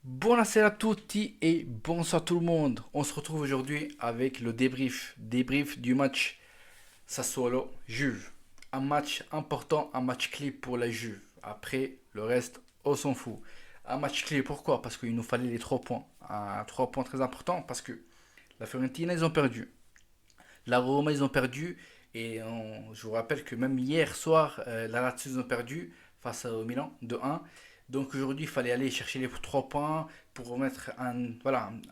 Buonasera a tutti et bonsoir tout le monde. On se retrouve aujourd'hui avec le débrief du match Sassuolo-Juve. Un match important, un match clé pour la Juve. Après, le reste, on s'en fout. Un match clé, pourquoi? Parce qu'il nous fallait les 3 points. 3 points très importants parce que la Fiorentina, ils ont perdu. La Roma, ils ont perdu. Je vous rappelle que même hier soir, la Lazio, ils ont perdu face au Milan de 1. Donc aujourd'hui, il fallait aller chercher les 3 points pour remettre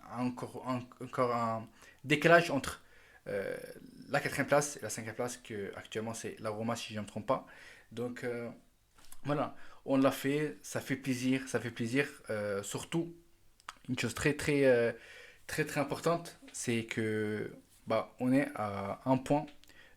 encore un décalage entre euh, la quatrième place et la cinquième place, que actuellement c'est la Roma si je ne me trompe pas. Donc voilà, on l'a fait, ça fait plaisir, ça fait plaisir. Surtout, une chose très importante, c'est que on est à un point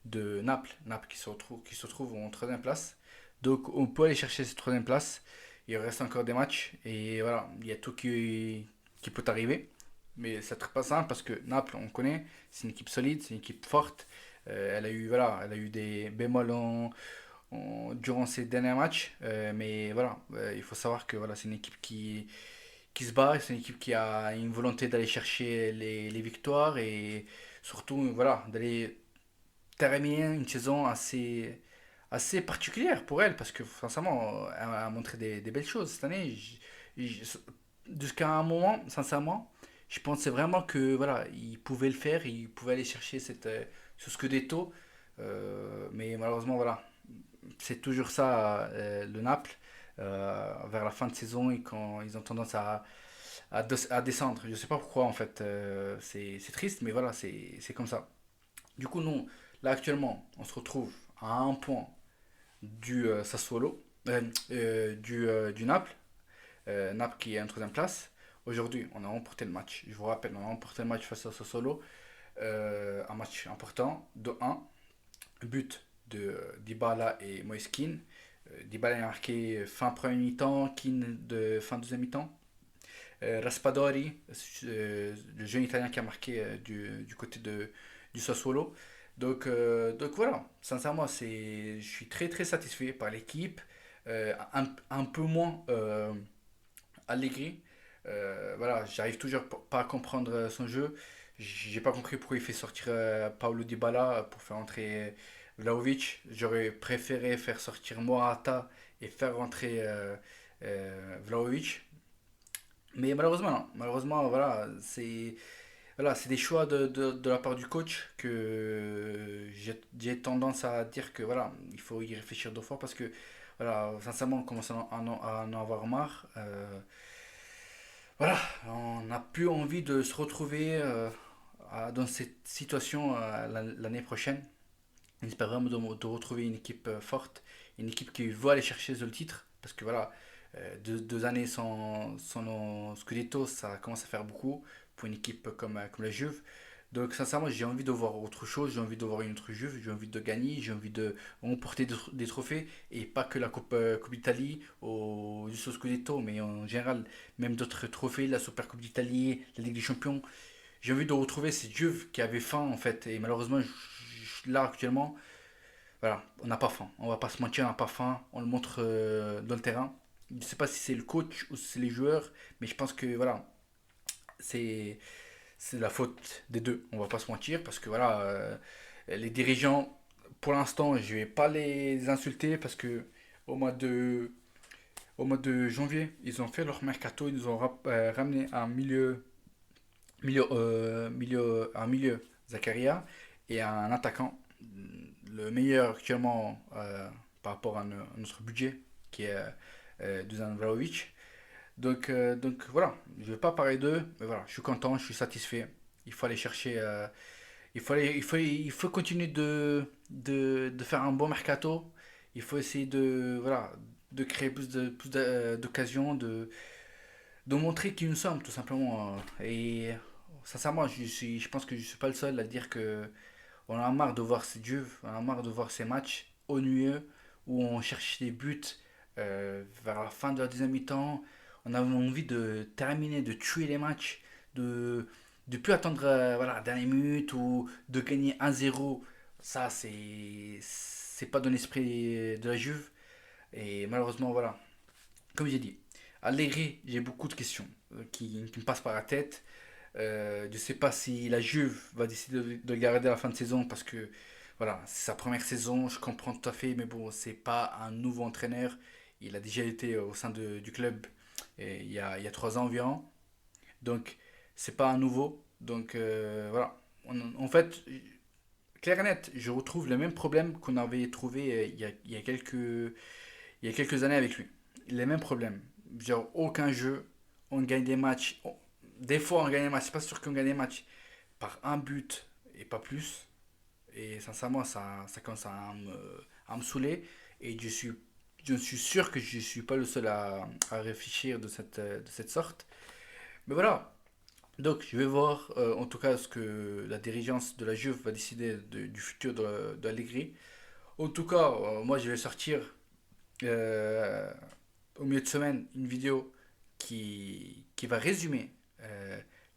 de Naples qui se retrouve en troisième place. Donc on peut aller chercher cette troisième place. Il reste encore des matchs et voilà, il y a tout qui peut arriver. Mais c'est pas simple parce que Naples, on connaît, c'est une équipe solide, c'est une équipe forte. Elle a eu des bémols durant ces derniers matchs, mais voilà, il faut savoir que voilà, c'est une équipe qui se bat, c'est une équipe qui a une volonté d'aller chercher les victoires et surtout voilà, d'aller terminer une saison assez particulière pour elle parce que sincèrement, elle a montré des belles choses cette année. Jusqu'à un moment, sincèrement, je pensais vraiment que voilà, il pouvait le faire, il pouvait aller chercher ce scudetto, mais malheureusement voilà, c'est toujours ça le Naples. Vers la fin de saison et quand ils ont tendance à descendre. Je sais pas pourquoi en fait, c'est triste, mais voilà, c'est comme ça. Du coup, nous, là actuellement, on se retrouve à un point du Sassuolo, du Naples, Naples qui est en troisième place. Aujourd'hui, on a remporté le match. Je vous rappelle, on a remporté le match face à Sassuolo. Un match important, de 1 but de Dybala et Moise Kean. Dybala a marqué fin premier mi-temps, Kean de fin deuxième mi-temps. Raspadori, le jeune Italien qui a marqué du côté du Sassuolo. Donc voilà, sincèrement, je suis très satisfait par l'équipe. Un peu moins Allegri. Voilà, j'arrive toujours pas à comprendre son jeu. J'ai pas compris pourquoi il fait sortir Paulo Dybala pour faire entrer Vlahovic. J'aurais préféré faire sortir Morata et faire rentrer Vlahovic. Mais malheureusement, non. Malheureusement, voilà, c'est des choix de la part du coach que j'ai tendance à dire que voilà, il faut y réfléchir deux fois parce que voilà, sincèrement, on commence à en avoir marre. Voilà, on n'a plus envie de se retrouver dans cette situation l'année prochaine. On espère vraiment de retrouver une équipe forte, une équipe qui veut aller chercher le titre parce que voilà, 2 années sans Scudetto, ça commence à faire beaucoup pour une équipe comme la Juve. Donc sincèrement, j'ai envie de voir autre chose, j'ai envie de voir une autre Juve, j'ai envie de gagner, j'ai envie de remporter des trophées et pas que la Coupe d'Italie ou juste au Scudetto, mais en général même d'autres trophées, la Super Coupe d'Italie, la Ligue des Champions. J'ai envie de retrouver cette Juve qui avait faim en fait et malheureusement là actuellement, voilà, on n'a pas faim. On va pas se mentir, on n'a pas faim. On le montre dans le terrain. Je ne sais pas si c'est le coach ou si c'est les joueurs, mais je pense que voilà, c'est c'est la faute des deux. On va pas se mentir parce que voilà, les dirigeants, pour l'instant, je vais pas les insulter parce que au mois de au mois de janvier, ils ont fait leur mercato, ils nous ont ramené un milieu Zakaria et un attaquant, le meilleur actuellement par rapport à notre budget qui est Dusan Vlahovic. Donc voilà, je ne vais pas parler d'eux, mais voilà, je suis content, je suis satisfait. Il faut aller chercher, il faut continuer de faire un bon mercato. Il faut essayer voilà, de créer d'occasions, de montrer qui nous sommes, tout simplement. Et sincèrement, je pense que je ne suis pas le seul à dire que on a marre de voir ces dieux, on a marre de voir ces matchs ennuyeux où on cherche des buts vers la fin de la deuxième mi-temps. On a envie de terminer, de tuer les matchs, de plus attendre voilà, la dernière minute ou de gagner 1-0. Ça, c'est pas dans l'esprit de la Juve. Et malheureusement, voilà, comme j'ai dit, Allegri, j'ai beaucoup de questions qui me passent par la tête. Je ne sais pas si la Juve va décider de le garder à la fin de saison parce que voilà, c'est sa première saison, je comprends tout à fait, mais bon, c'est pas un nouveau entraîneur. Il a déjà été au sein du club il y a 3 ans environ. Donc, c'est pas un nouveau. Donc, voilà. En fait, clair et net, je retrouve le même problème qu'on avait trouvé il y a quelques années avec lui. Les mêmes problèmes. Genre, aucun jeu, on gagne des matchs. Des fois, on gagne des matchs, c'est pas sûr qu'on gagne des matchs par un but et pas plus. Et sincèrement, ça commence à me saouler. Et je suis sûr que je ne suis pas le seul à réfléchir de cette sorte. Mais voilà, donc, je vais voir en tout cas ce que la dirigeance de la Juve va décider du futur d'Allegri. En tout cas, moi je vais sortir euh, au milieu de semaine une vidéo qui va résumer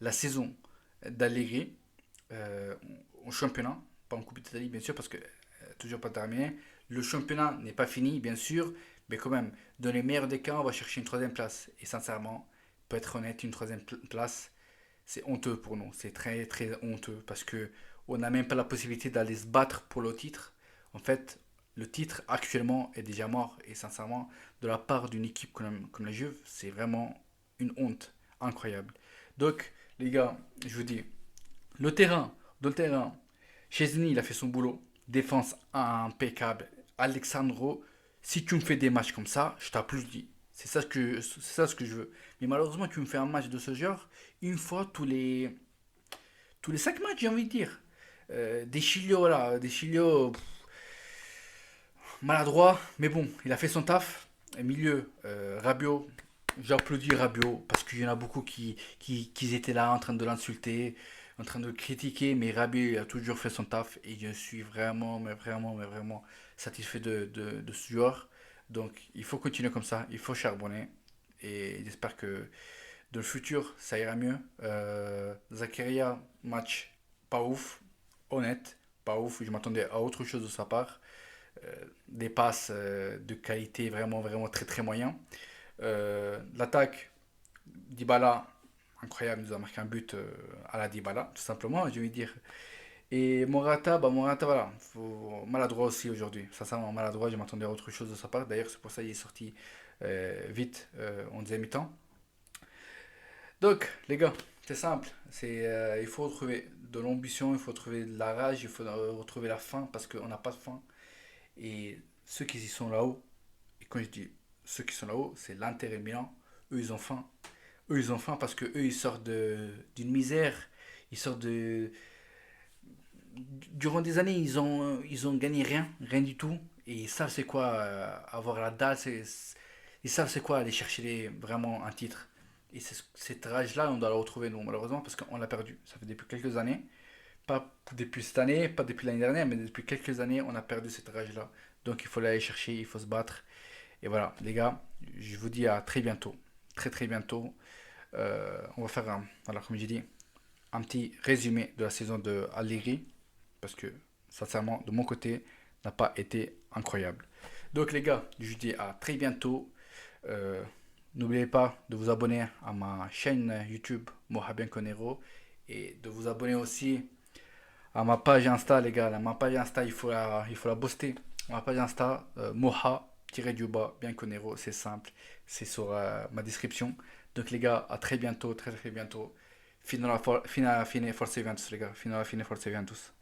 la saison d'Allegri euh, en championnat, pas en Coupe d'Italie bien sûr parce que toujours pas terminé. Le championnat n'est pas fini bien sûr, mais quand même, dans les meilleurs des cas, on va chercher une troisième place. Et sincèrement, pour être honnête, une troisième place, c'est honteux pour nous. C'est très très honteux parce que on n'a même pas la possibilité d'aller se battre pour le titre. En fait, le titre actuellement est déjà mort et sincèrement, de la part d'une équipe comme la Juve, c'est vraiment une honte incroyable. Donc, les gars, je vous dis, dans le terrain, Chesney, il a fait son boulot. Défense impeccable. Alexandro, si tu me fais des matchs comme ça, je t'applaudis. C'est ça ce que je veux. Mais malheureusement, tu me fais un match de ce genre une fois tous les 5 matchs, j'ai envie de dire. Des Chilio là, des Chilio maladroit, mais bon, il a fait son taf. Milieu, Rabiot, j'applaudis Rabiot parce qu'il y en a beaucoup qui étaient là en train de l'insulter, en train de le critiquer, mais Rabiot a toujours fait son taf et je suis vraiment, mais vraiment satisfait de ce joueur. Donc il faut continuer comme ça, il faut charbonner et j'espère que dans le futur ça ira mieux. Zakaria, match pas ouf, honnête, pas ouf, je m'attendais à autre chose de sa part. Des passes de qualité vraiment très très moyen. L'attaque, Dybala, incroyable, il nous a marqué un but à la Dybala, tout simplement, je vais dire. Et Morata, Morata, voilà, maladroit aussi aujourd'hui. Sincèrement, maladroit, je m'attendais à autre chose de sa part. D'ailleurs, c'est pour ça qu'il est sorti vite en deuxième mi-temps. Donc, les gars, c'est simple. Il faut retrouver de l'ambition, il faut retrouver de la rage, il faut retrouver la faim parce qu'on n'a pas de faim. Et ceux qui y sont là-haut, et quand je dis ceux qui sont là-haut, c'est l'Inter et le Milan, eux ils ont faim. Eux ils ont faim parce que eux ils sortent d'une misère, ils sortent de... Durant des années ils ont gagné rien du tout. Et ils savent c'est quoi avoir la dalle, ils savent c'est quoi aller chercher vraiment un titre. Et cette rage-là, on doit la retrouver nous, malheureusement, parce qu'on l'a perdu. Ça fait depuis quelques années. Pas depuis cette année, pas depuis l'année dernière, mais depuis quelques années, on a perdu cette rage-là. Donc il faut l'aller chercher, il faut se battre. Et voilà, les gars, je vous dis à très bientôt. Très très bientôt. On va faire, voilà, comme j'ai dit, un petit résumé de la saison de Allegri. Parce que, sincèrement, de mon côté, n'a pas été incroyable. Donc les gars, je vous dis à très bientôt. Euh, N'oubliez pas de vous abonner à ma chaîne YouTube Mohaben Conero et de vous abonner aussi à ma page Insta, les gars. Ma page Insta, il faut la booster. Ma page Insta, Moha-du-bas, bien Conero, c'est simple. C'est sur ma description. Donc, les gars, à très bientôt, très très bientôt. Fino la fine, forza Juventus, les gars. Fino alla fine, forza Juventus.